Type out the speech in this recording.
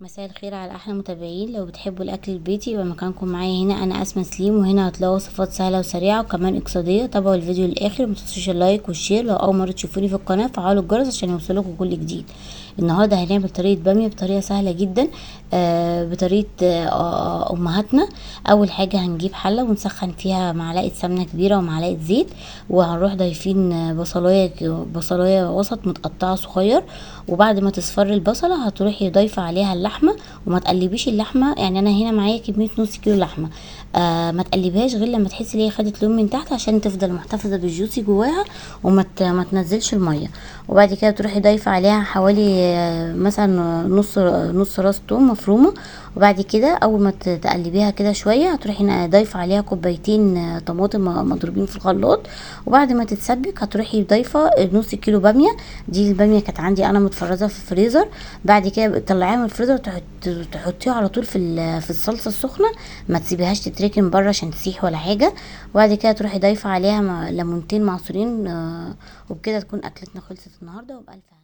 مساء الخير على احلى متابعين. لو بتحبوا الاكل البيتي يبقى مكانكم معايا هنا. انا اسماء سليم، وهنا هتلاقوا وصفات سهله وسريعه وكمان اقتصاديه. تابعوا الفيديو للاخر، متنسوش اللايك والشير. لو اول مره تشوفوني في القناه فعلوا الجرس عشان يوصلكم كل جديد. النهارده هنعمل طريقه باميه بطريقه سهله جدا، بطريقه امهاتنا. اول حاجه هنجيب حله ونسخن فيها معلقه سمنه كبيره ومعلقه زيت، وهنروح ضايفين بصلايه وسط متقطعه صغير. وبعد ما تصفر البصله هتروحي ضايفه عليها اللحمه، وما تقلبيش اللحمه. يعني انا هنا معايا كميه نص كيلو لحمه، ما تقلبيهاش غير لما تحسي ان هي خدت لون من تحت، عشان تفضل محتفظه بالجوسي جواها ما تنزلش الميه. وبعد كده تروحي ضايفه عليها حوالي مثلا نص راس توم مفرومه. وبعد كده اول ما تقلبيها كده شويه هتروحي ضايفه عليها كوبايتين طماطم مضروبين في الخلاط. وبعد ما تتسبك هتروحي ضايفه نص كيلو باميه. دي الباميه كانت عندي انا متفرزه في الفريزر. بعد كده تطلعيها من الفريزر تحطيها على طول في الصلصه السخنه، ما تسيبيهاش تتركن بره عشان تسيح ولا حاجه. وبعد كده تروحي ضايفه عليها ليمونتين معصورين، وبكده تكون اكلتنا خلصت النهارده وبألف هنا.